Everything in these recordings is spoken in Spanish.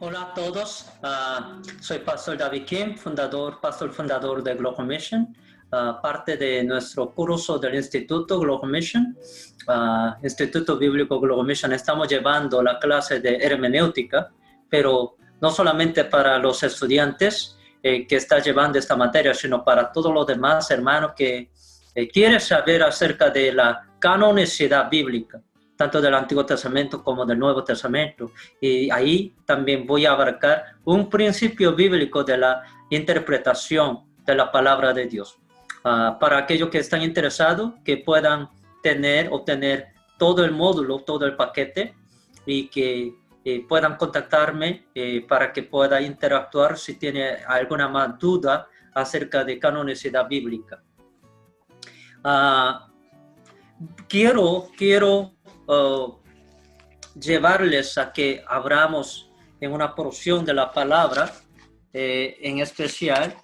Hola a todos, soy Pastor David Kim, pastor fundador de Global Mission, parte de nuestro curso del Instituto Global Mission, Instituto Bíblico Global Mission. Estamos llevando la clase de hermenéutica, pero no solamente para los estudiantes que están llevando esta materia, sino para todos los demás hermanos que quieren saber acerca de la canonicidad bíblica, tanto del Antiguo Testamento como del Nuevo Testamento. Y ahí también voy a abarcar un principio bíblico de la interpretación de la palabra de Dios. Para aquellos que están interesados, que puedan obtener todo el módulo, todo el paquete, y que puedan contactarme para que pueda interactuar si tiene alguna más duda acerca de canonicidad bíblica. Quiero llevarles a que abramos en una porción de la palabra, en especial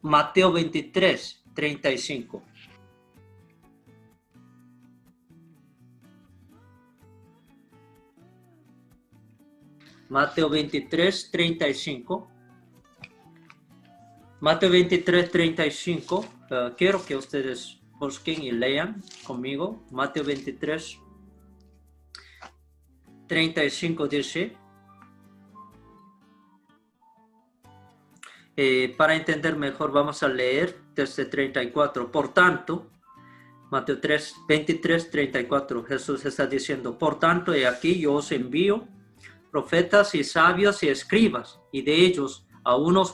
Mateo 23, 35. Mateo 23, 35. Mateo 23, 35. Quiero que ustedes busquen y lean conmigo. Mateo 23, 35 dice, para entender mejor vamos a leer desde 34. Por tanto, Mateo 3, 23, 34, Jesús está diciendo, por tanto, he aquí yo os envío profetas y sabios y escribas, y de ellos a unos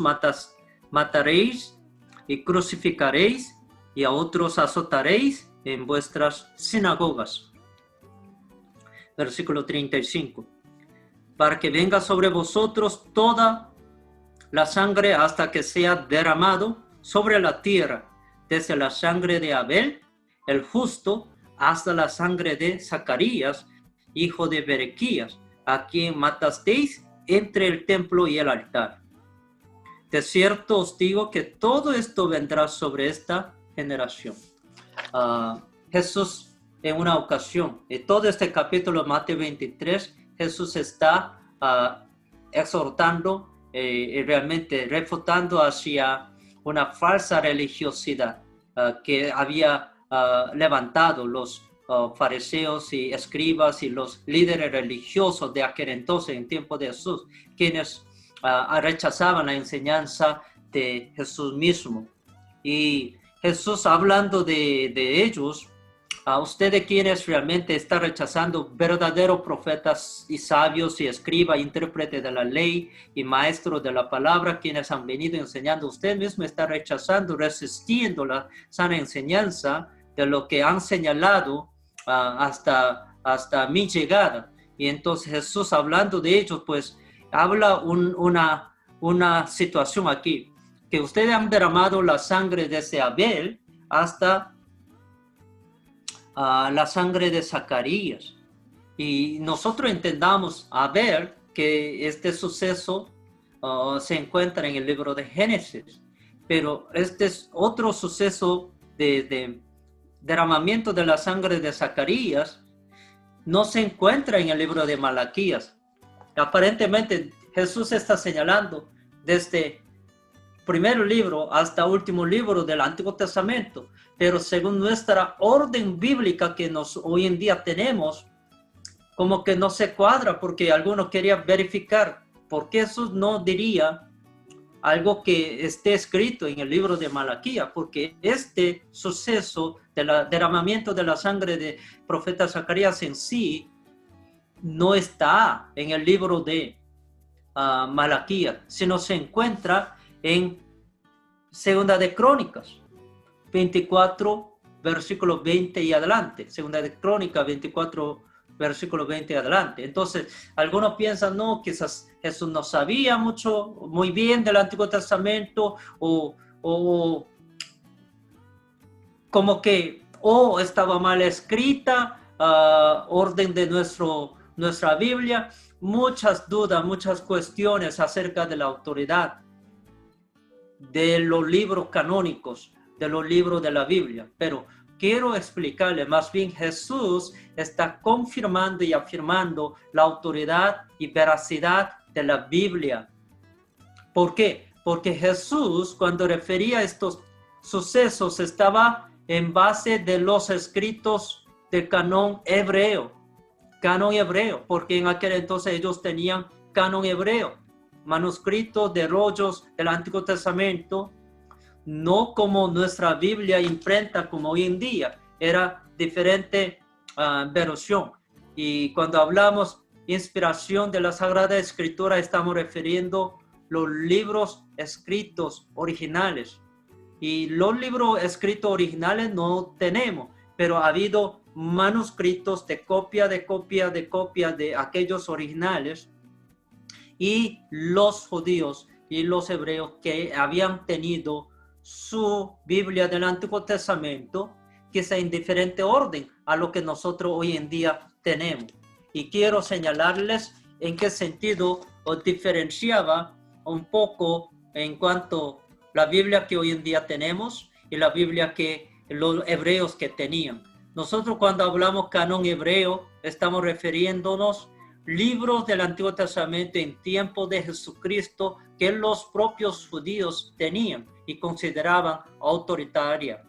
mataréis y crucificaréis, y a otros azotaréis en vuestras sinagogas. Versículo 35. Para que venga sobre vosotros toda la sangre hasta que sea derramado sobre la tierra, desde la sangre de Abel, el justo, hasta la sangre de Zacarías, hijo de Berequías, a quien matasteis entre el templo y el altar. De cierto os digo que todo esto vendrá sobre esta generación. Jesús, en una ocasión, en todo este capítulo Mateo 23, Jesús está exhortando y realmente refutando hacia una falsa religiosidad que había levantado los fariseos y escribas y los líderes religiosos de aquel entonces, en tiempo de Jesús, quienes rechazaban la enseñanza de Jesús mismo. Y Jesús, hablando de ellos, a ustedes quienes realmente están rechazando verdaderos profetas y sabios y escribas, intérpretes de la ley y maestros de la palabra, quienes han venido enseñando, usted mismo está rechazando, resistiendo la sana enseñanza de lo que han señalado hasta mi llegada. Y entonces Jesús, hablando de ellos, pues habla una situación aquí, que ustedes han derramado la sangre desde Abel hasta la sangre de Zacarías. Y nosotros entendamos a ver que este suceso se encuentra en el libro de Génesis, pero este es otro suceso de derramamiento de la sangre de Zacarías, no se encuentra en el libro de Malaquías. Aparentemente Jesús está señalando desde primer libro hasta último libro del Antiguo Testamento, pero según nuestra orden bíblica que hoy en día tenemos, como que no se cuadra, porque algunos querían verificar por qué Jesús no diría algo que esté escrito en el libro de Malaquías, porque este suceso del derramamiento de la sangre de profeta Zacarías en sí no está en el libro de Malaquías, sino se encuentra en Segunda de Crónicas 24, versículo 20 y adelante. Segunda de Crónicas 24, versículo 20 y adelante. Entonces, algunos piensan, no, quizás Jesús no sabía muy bien del Antiguo Testamento, o como que estaba mal escrita, orden de nuestra Biblia. Muchas dudas, muchas cuestiones acerca de la autoridad de los libros canónicos, de los libros de la Biblia. Pero quiero explicarle, más bien Jesús está confirmando y afirmando la autoridad y veracidad de la Biblia. ¿Por qué? Porque Jesús, cuando refería a estos sucesos, estaba en base de los escritos del canon hebreo, porque en aquel entonces ellos tenían canon hebreo, manuscritos de rollos del Antiguo Testamento, no como nuestra Biblia imprenta como hoy en día, era diferente versión. Y cuando hablamos inspiración de la Sagrada Escritura, estamos refiriendo los libros escritos originales. Y los libros escritos originales no tenemos, pero ha habido manuscritos de copia de aquellos originales, y los judíos y los hebreos que habían tenido su Biblia del Antiguo Testamento, quizá en diferente orden a lo que nosotros hoy en día tenemos. Y quiero señalarles en qué sentido os diferenciaba un poco en cuanto a la Biblia que hoy en día tenemos y la Biblia que los hebreos que tenían. Nosotros cuando hablamos canon hebreo, estamos refiriéndonos libros del Antiguo Testamento en tiempo de Jesucristo que los propios judíos tenían y consideraban autoritaria.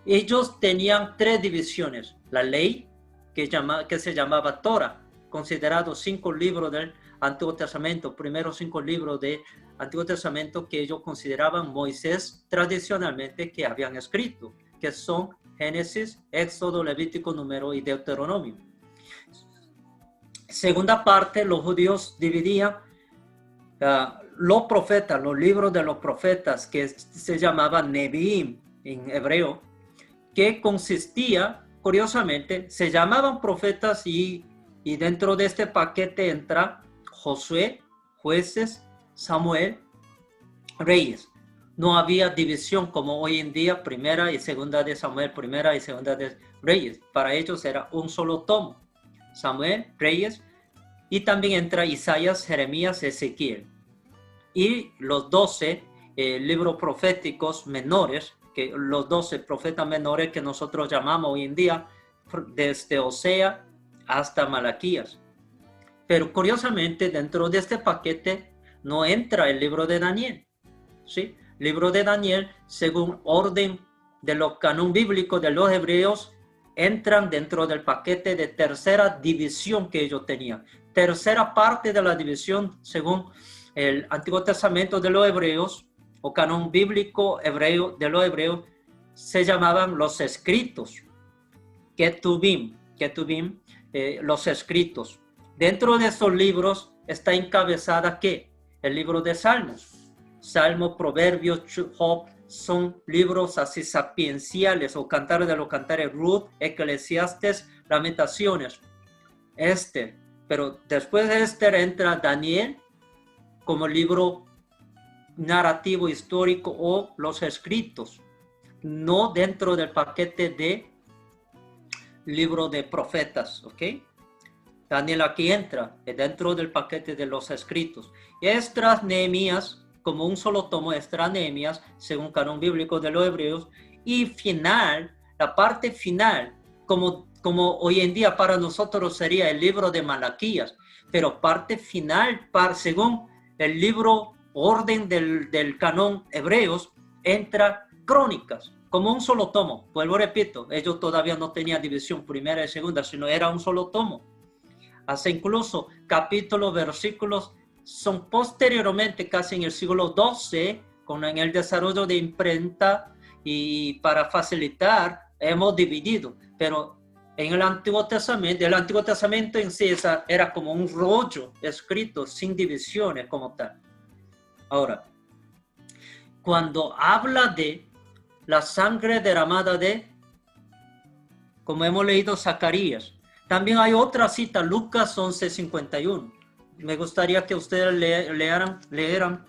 Ellos tenían 3 divisiones: la ley, que se llamaba Torah, considerados 5 libros del Antiguo Testamento, primeros 5 libros del Antiguo Testamento que ellos consideraban Moisés tradicionalmente que habían escrito, que son Génesis, Éxodo, Levítico, Número y Deuteronomio. Segunda parte, los judíos dividían los profetas, los libros de los profetas, que se llamaban Neviim en hebreo, que consistía, curiosamente, se llamaban profetas y dentro de este paquete entra Josué, Jueces, Samuel, Reyes. No había división como hoy en día, primera y segunda de Samuel, primera y segunda de Reyes. Para ellos era un solo tomo: Samuel, Reyes, y también entra Isaías, Jeremías, Ezequiel. Y los 12 libros proféticos menores, que los 12 profetas menores que nosotros llamamos hoy en día, desde Osea hasta Malaquías. Pero curiosamente, dentro de este paquete no entra el libro de Daniel, ¿sí? Libro de Daniel, según orden de los canon bíblicos de los hebreos, entran dentro del paquete de tercera división que ellos tenían. Tercera parte de la división, según el Antiguo Testamento de los hebreos, o canon bíblico hebreo de los hebreos, se llamaban los escritos, Ketubim, los escritos. Dentro de esos libros está encabezada ¿qué? El libro de Salmos. Salmos, Proverbios, Job, son libros así sapienciales, o Cantares de los Cantares, Ruth, Eclesiastes, Lamentaciones, Esther. Pero después de Esther entra Daniel como libro narrativo histórico o los escritos, no dentro del paquete de libro de profetas, ¿ok? Daniel aquí entra dentro del paquete de los escritos. Esdras, Nehemías, como un solo tomo, Esdras, Nehemías, según canon bíblico de los hebreos. Y final, la parte final, como hoy en día para nosotros sería el libro de Malaquías, pero parte final, según el libro orden del canon hebreos, entra Crónicas, como un solo tomo. Vuelvo, repito, ellos todavía no tenían división primera y segunda, sino era un solo tomo. Hasta incluso capítulos, versículos son posteriormente, casi en el siglo XII, en el desarrollo de imprenta, y para facilitar hemos dividido. Pero en el Antiguo Testamento en sí era como un rollo escrito sin divisiones como tal. Ahora, cuando habla de la sangre derramada como hemos leído, Zacarías, también hay otra cita, Lucas 11:51. Me gustaría que ustedes leeran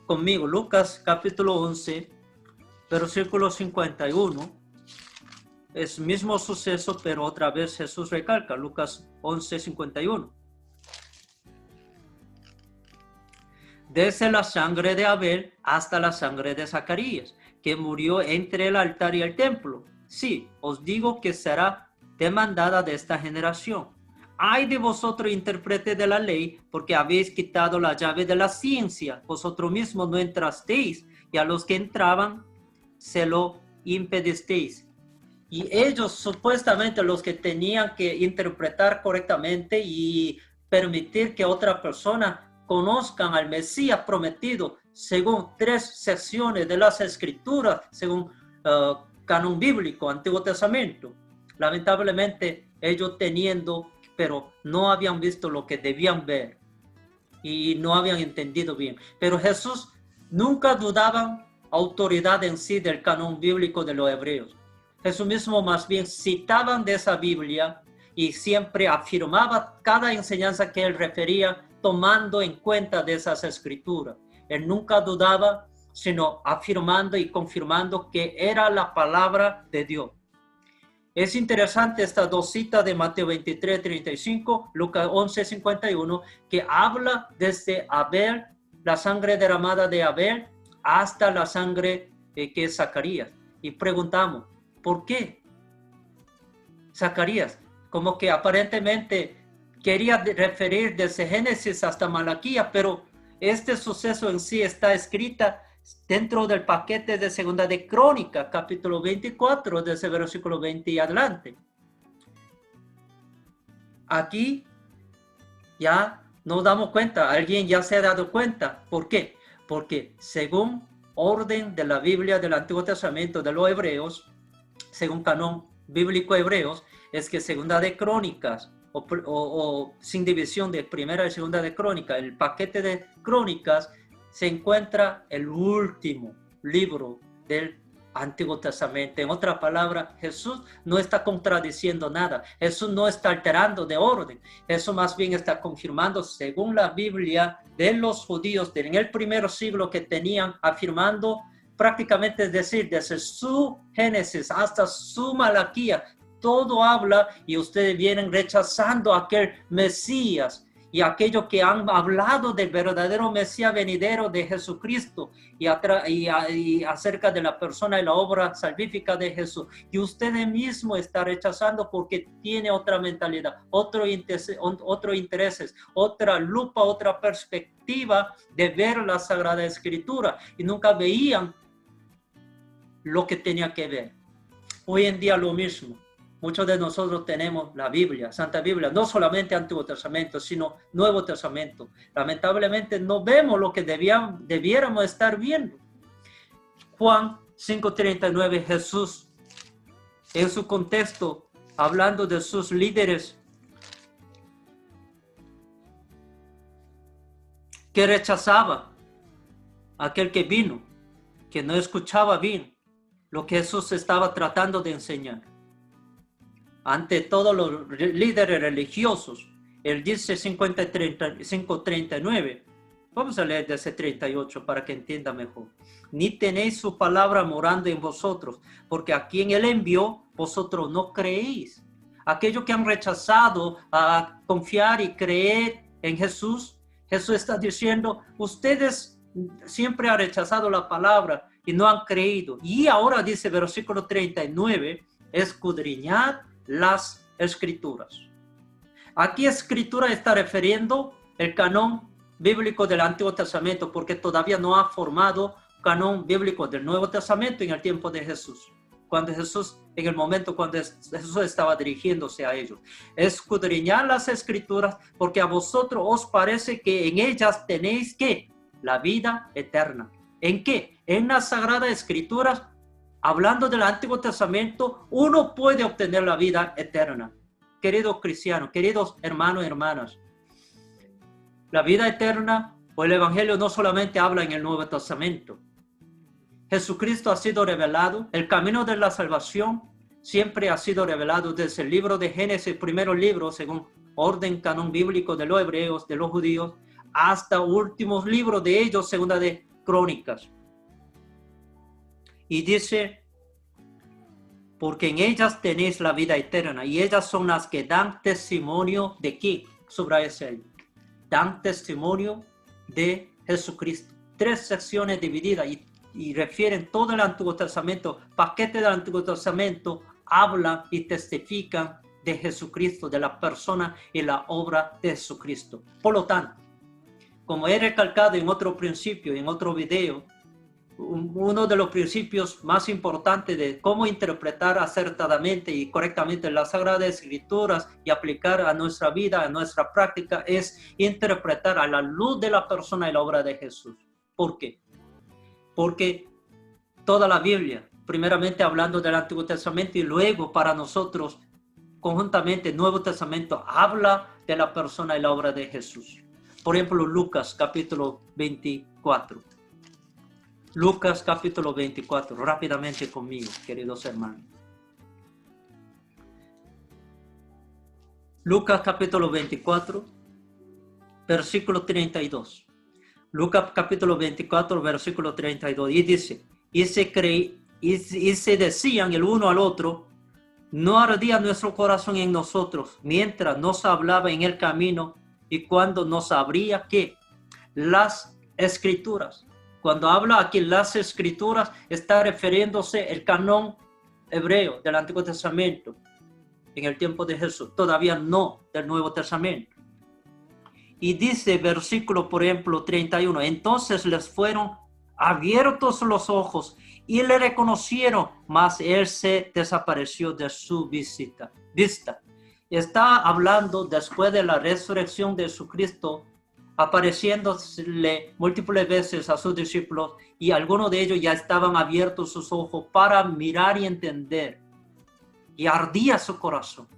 conmigo. Lucas capítulo 11, versículo 51. Es mismo suceso, pero otra vez Jesús recalca. Lucas 11:51. Desde la sangre de Abel hasta la sangre de Zacarías, que murió entre el altar y el templo. Sí, os digo que será demandada de esta generación. Ay de vosotros, intérpretes de la ley, porque habéis quitado la llave de la ciencia. Vosotros mismos no entrasteis, y a los que entraban se lo impedisteis. Y ellos, supuestamente los que tenían que interpretar correctamente y permitir que otra persona conozcan al Mesías prometido según 3 secciones de las Escrituras, según canon bíblico, Antiguo Testamento. Lamentablemente ellos teniendo, pero no habían visto lo que debían ver y no habían entendido bien. Pero Jesús nunca dudaba autoridad en sí del canon bíblico de los hebreos. Jesús mismo más bien citaban de esa Biblia y siempre afirmaba cada enseñanza que él refería tomando en cuenta de esas escrituras. Él nunca dudaba, sino afirmando y confirmando que era la palabra de Dios. Es interesante estas 2 citas de Mateo 23, 35, Lucas 11, 51, que habla desde Abel, la sangre derramada de Abel, hasta la sangre que es Zacarías. Y preguntamos, ¿por qué? Zacarías, como que aparentemente quería referir desde Génesis hasta Malaquías, pero este suceso en sí está escrita dentro del paquete de Segunda de Crónicas, capítulo 24, desde el versículo 20 y adelante. Aquí ya nos damos cuenta, alguien ya se ha dado cuenta. ¿Por qué? Porque según orden de la Biblia del Antiguo Testamento de los hebreos, según canon bíblico hebreos, es que Segunda de Crónicas o sin división de Primera y Segunda de Crónicas, el paquete de Crónicas se encuentra el último libro del Antiguo Testamento. En otras palabras, Jesús no está contradiciendo nada. Jesús no está alterando de orden. Eso más bien está confirmando, según la Biblia de los judíos en el primer siglo que tenían, afirmando prácticamente, es decir, desde su Génesis hasta su Malaquía, todo habla y ustedes vienen rechazando a aquel Mesías y aquellos que han hablado del verdadero Mesías venidero de Jesucristo y acerca de la persona y la obra salvífica de Jesús. Y usted mismo está rechazando porque tiene otra mentalidad, otros intereses, otra lupa, otra perspectiva de ver la Sagrada Escritura y nunca veían lo que tenía que ver. Hoy en día lo mismo. Muchos de nosotros tenemos la Biblia, Santa Biblia, no solamente Antiguo Testamento, sino Nuevo Testamento. Lamentablemente no vemos lo que debiéramos estar viendo. Juan 5:39, Jesús, en su contexto, hablando de sus líderes que rechazaba a aquel que vino, que no escuchaba bien lo que Jesús estaba tratando de enseñar. Ante todos los líderes religiosos, él dice 5:39, vamos a leer desde 38 para que entienda mejor. Ni tenéis su palabra morando en vosotros, porque a quien él envió, vosotros no creéis. Aquellos que han rechazado a confiar y creer en Jesús, Jesús está diciendo, ustedes siempre han rechazado la palabra y no han creído. Y ahora dice versículo 39, escudriñad las escrituras. Aquí escritura está refiriendo el canon bíblico del Antiguo Testamento porque todavía no ha formado canon bíblico del Nuevo Testamento en el tiempo de Jesús. En el momento cuando Jesús estaba dirigiéndose a ellos. Escudriñad las escrituras porque a vosotros os parece que en ellas tenéis ¿qué? La vida eterna. ¿En qué? En las Sagradas Escrituras. Hablando del Antiguo Testamento, uno puede obtener la vida eterna. Queridos cristianos, queridos hermanos y hermanas, la vida eterna o el Evangelio no solamente habla en el Nuevo Testamento. Jesucristo ha sido revelado, el camino de la salvación siempre ha sido revelado desde el libro de Génesis, primero libro, según orden canon bíblico de los hebreos, de los judíos, hasta últimos libros de ellos, Segunda de Crónicas. Y dice, porque en ellas tenéis la vida eterna, y ellas son las que dan testimonio de ¿qué? Subraya ahí. Dan testimonio de Jesucristo. 3 secciones divididas, y y refieren todo el Antiguo Testamento, paquete del Antiguo Testamento, hablan y testifican de Jesucristo, de la persona y la obra de Jesucristo. Por lo tanto, como he recalcado en otro principio, en otro video, uno de los principios más importantes de cómo interpretar acertadamente y correctamente las Sagradas Escrituras y aplicar a nuestra vida, a nuestra práctica, es interpretar a la luz de la persona y la obra de Jesús. ¿Por qué? Porque toda la Biblia, primeramente hablando del Antiguo Testamento y luego para nosotros, conjuntamente el Nuevo Testamento, habla de la persona y la obra de Jesús. Por ejemplo, Lucas capítulo 24. Lucas capítulo 24, rápidamente conmigo, queridos hermanos. Lucas capítulo 24, versículo 32. Lucas capítulo 24, versículo 32. Y dice, y se decían el uno al otro, no ardía nuestro corazón en nosotros, mientras nos hablaba en el camino y cuando nos abría, ¿qué? Las Escrituras. Cuando habla aquí las Escrituras, está refiriéndose al canon hebreo del Antiguo Testamento en el tiempo de Jesús, todavía no del Nuevo Testamento. Y dice versículo, por ejemplo, 31, entonces les fueron abiertos los ojos y le reconocieron, mas él se desapareció de su vista. Está hablando después de la resurrección de Jesucristo, apareciéndole múltiples veces a sus discípulos, y algunos de ellos ya estaban abiertos sus ojos para mirar y entender, y ardía su corazón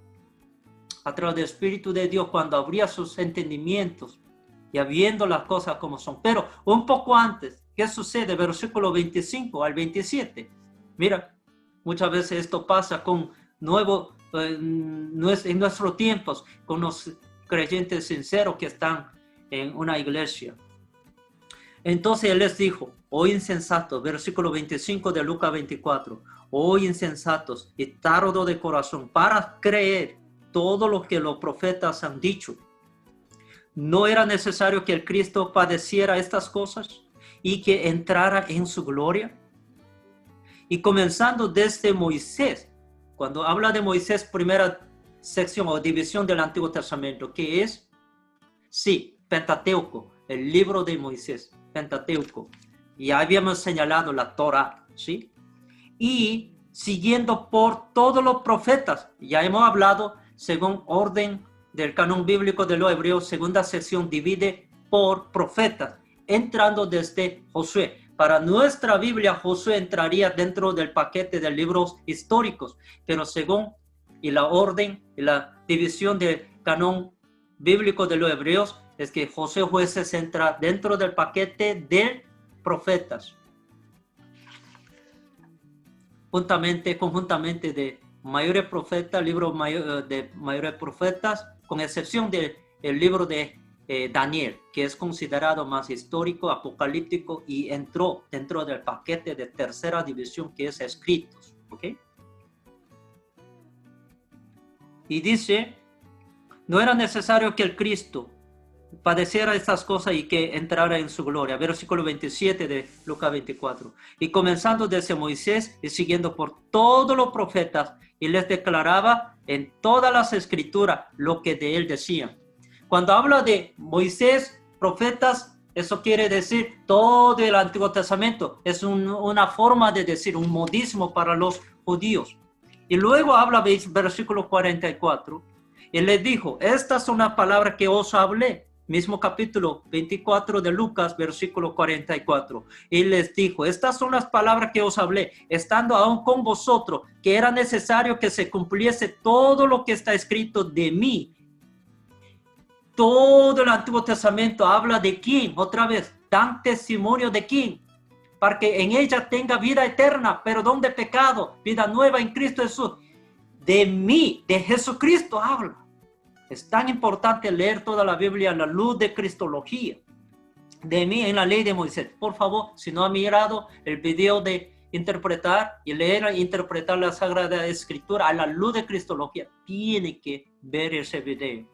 a través del Espíritu de Dios cuando abría sus entendimientos y viendo las cosas como son. Pero un poco antes, ¿qué sucede? Versículo 25 al 27. Mira, muchas veces esto pasa con en nuestros tiempos, con los creyentes sinceros que están en una iglesia. Entonces él les dijo, oh insensatos, versículo 25 de Lucas 24, oh insensatos y tardos de corazón para creer todo lo que los profetas han dicho. ¿No era necesario que el Cristo padeciera estas cosas y que entrara en su gloria? Y comenzando desde Moisés, cuando habla de Moisés, primera sección o división del Antiguo Testamento, ¿qué es? Sí, Pentateuco, el libro de Moisés, Pentateuco. Ya habíamos señalado la Torah, ¿sí? Y siguiendo por todos los profetas, ya hemos hablado según orden del canon bíblico de los hebreos, segunda sección divide por profetas, entrando desde Josué. Para nuestra Biblia, Josué entraría dentro del paquete de libros históricos, pero según y la orden y la división del canon bíblico de los hebreos, es que Josué Jueces entra dentro del paquete de profetas, conjuntamente de mayores profetas, libros de mayores profetas, con excepción del libro de Daniel, que es considerado más histórico, apocalíptico, y entró dentro del paquete de tercera división, que es escritos, ¿ok? Y dice, no era necesario que el Cristo padeciera estas cosas y que entrara en su gloria. Versículo 27 de Lucas 24. Y comenzando desde Moisés y siguiendo por todos los profetas, y les declaraba en todas las escrituras lo que de él decían. Cuando habla de Moisés, profetas, eso quiere decir todo el Antiguo Testamento. Es una forma de decir, un modismo para los judíos. Y luego habla, versículo 44, y les dijo, estas son las palabras que os hablé. Mismo capítulo 24 de Lucas, versículo 44. Y les dijo, estas son las palabras que os hablé, estando aún con vosotros, que era necesario que se cumpliese todo lo que está escrito de mí. Todo el Antiguo Testamento habla de quién, otra vez, dan testimonio de quién, para que en ella tenga vida eterna, perdón de pecado, vida nueva en Cristo Jesús. De mí, de Jesucristo habla. Es tan importante leer toda la Biblia a la luz de Cristología. De mí en la ley de Moisés. Por favor, si no ha mirado el video de interpretar y leer e interpretar la Sagrada Escritura a la luz de Cristología, tiene que ver ese video.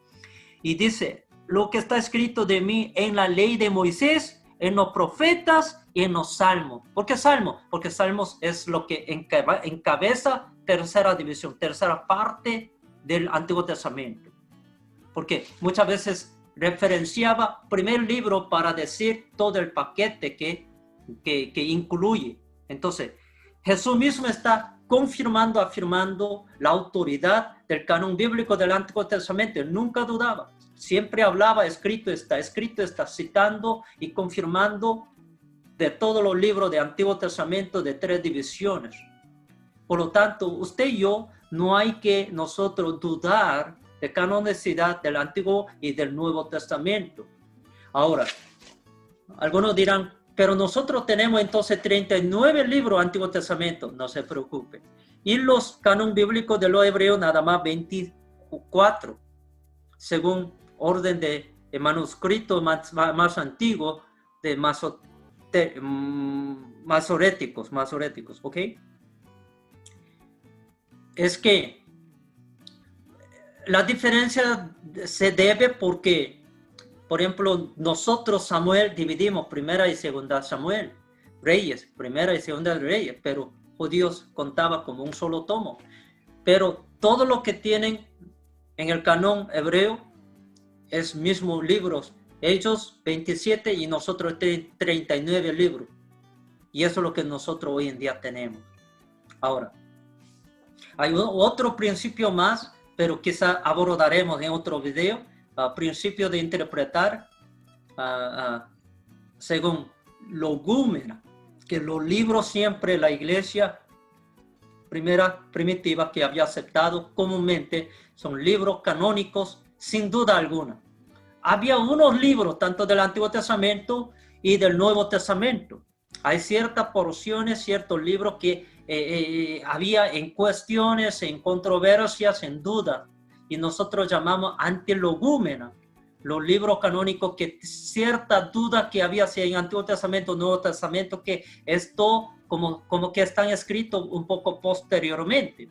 Y dice, lo que está escrito de mí en la ley de Moisés, en los profetas y en los salmos. ¿Por qué salmos? Porque salmos es lo que encabeza tercera división, tercera parte del Antiguo Testamento. Porque muchas veces referenciaba primer libro para decir todo el paquete que incluye. Entonces, Jesús mismo está confirmando, afirmando la autoridad del canon bíblico del Antiguo Testamento. Él nunca dudaba, siempre hablaba, escrito está, citando y confirmando de todos los libros del Antiguo Testamento de 3 divisiones. Por lo tanto, usted y yo no hay que nosotros dudar de canonicidad del Antiguo y del Nuevo Testamento. Ahora, algunos dirán, pero nosotros tenemos entonces 39 libros del Antiguo Testamento. No se preocupe. Y los canon bíblicos de los hebreos nada más 24, según orden de manuscritos más antiguos de masoréticos, ¿ok? Es que la diferencia se debe porque, por ejemplo, nosotros Samuel dividimos primera y segunda Samuel, Reyes, primera y segunda Reyes, pero judíos contaba como un solo tomo. Pero todo lo que tienen en el canon hebreo es mismo libros. Ellos 27 y nosotros 39 libros. Y eso es lo que nosotros hoy en día tenemos. Ahora, hay otro principio más, pero quizá abordaremos en otro video, principio de interpretar según legúmena, que los libros siempre la iglesia primitiva que había aceptado comúnmente son libros canónicos sin duda alguna. Había unos libros tanto del Antiguo Testamento y del Nuevo Testamento. Hay ciertas porciones, ciertos libros que había en cuestiones, en controversias, en duda, y nosotros llamamos antilegúmena, los libros canónicos que cierta duda que había si en Antiguo Testamento, Nuevo Testamento, que esto como que están escritos un poco posteriormente.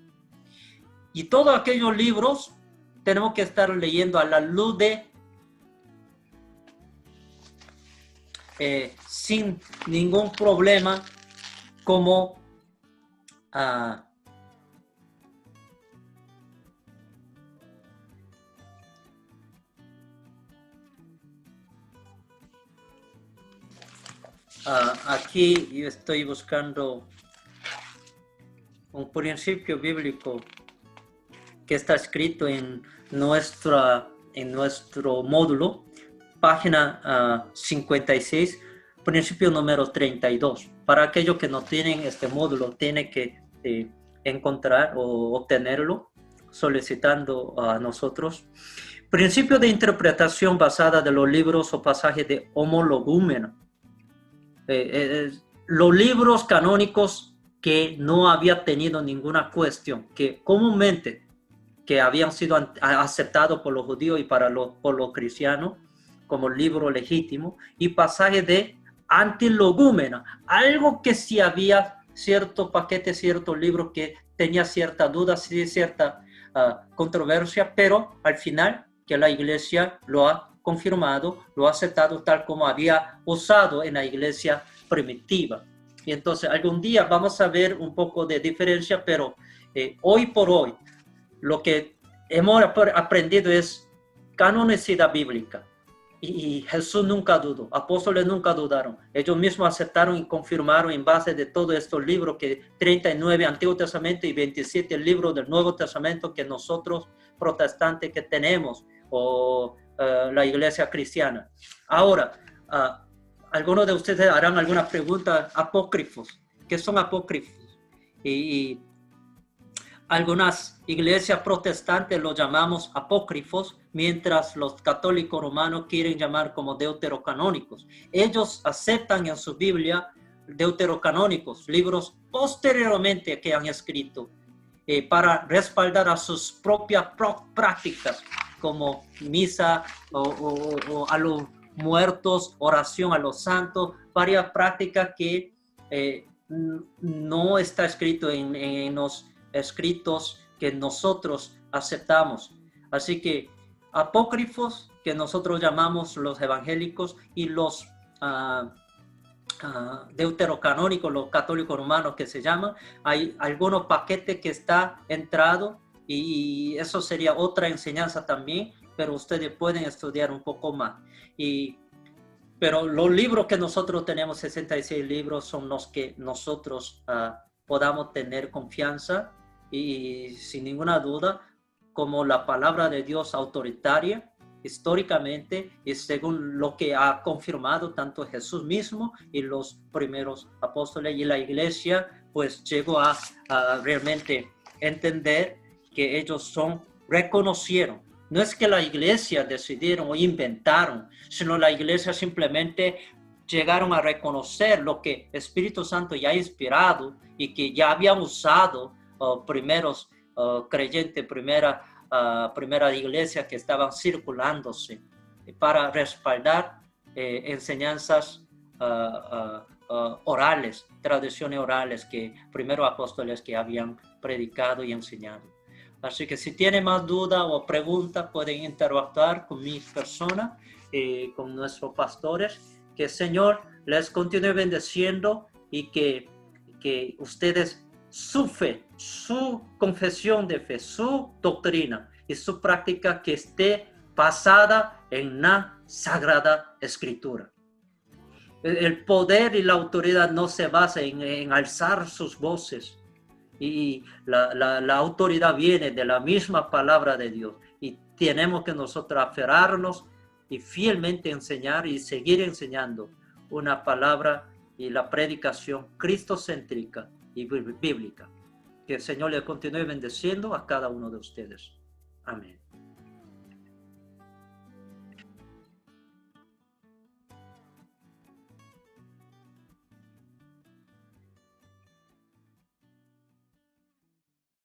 Y todos aquellos libros tenemos que estar leyendo a la luz de sin ningún problema, como aquí yo estoy buscando un principio bíblico que está escrito en nuestro módulo, página 56, principio número 32. Para aquellos que no tienen este módulo, tienen que encontrar o obtenerlo solicitando a nosotros. Principio de interpretación basada de los libros o pasajes de homologúmena. Los libros canónicos que no había tenido ninguna cuestión, que comúnmente que habían sido aceptados por los judíos y por los cristianos como libro legítimo, y pasajes de antilegúmena, algo que sí había cierto paquete, ciertos libros que tenía cierta duda, cierta controversia, pero al final que la iglesia lo ha confirmado, lo ha aceptado tal como había usado en la iglesia primitiva. Y entonces algún día vamos a ver un poco de diferencia, pero hoy por hoy lo que hemos aprendido es canonicidad bíblica. Y Jesús nunca dudó, apóstoles nunca dudaron. Ellos mismos aceptaron y confirmaron en base de todos estos libros, que 39 Antiguo Testamento y 27 libros del Nuevo Testamento que nosotros protestantes que tenemos, o la iglesia cristiana. Ahora, algunos de ustedes harán alguna pregunta. Apócrifos, ¿qué son apócrifos? Y algunas iglesias protestantes los llamamos apócrifos, mientras los católicos romanos quieren llamar como deuterocanónicos. Ellos aceptan en su Biblia deuterocanónicos, libros posteriormente que han escrito para respaldar a sus propias prácticas, como misa o a los muertos, oración a los santos, varias prácticas que no está escrito en los escritos que nosotros aceptamos. Así que apócrifos, que nosotros llamamos los evangélicos, y los deuterocanónicos, los católicos romanos que se llaman, hay algunos paquetes que está entrado y eso sería otra enseñanza también, pero ustedes pueden estudiar un poco más. Pero los libros que nosotros tenemos, 66 libros, son los que nosotros podamos tener confianza y sin ninguna duda, como la palabra de Dios autoritaria, históricamente y según lo que ha confirmado tanto Jesús mismo y los primeros apóstoles, y la iglesia pues llegó a realmente entender que ellos reconocieron. No es que la iglesia decidieron o inventaron, sino la iglesia simplemente llegaron a reconocer lo que Espíritu Santo ya ha inspirado y que ya habían usado primeros creyentes, primera iglesia que estaban circulándose para respaldar enseñanzas orales, tradiciones orales que primeros apóstoles que habían predicado y enseñado. Así que si tienen más dudas o preguntas, pueden interactuar con mi persona, con nuestros pastores. Que el Señor les continúe bendeciendo y que ustedes su fe, su confesión de fe, su doctrina y su práctica que esté basada en la Sagrada Escritura. El poder y la autoridad no se basa en alzar sus voces, y la autoridad viene de la misma palabra de Dios, y tenemos que nosotros aferrarnos y fielmente enseñar y seguir enseñando una palabra y la predicación cristocéntrica y bíblica. Que el Señor le continúe bendeciendo a cada uno de ustedes. Amén.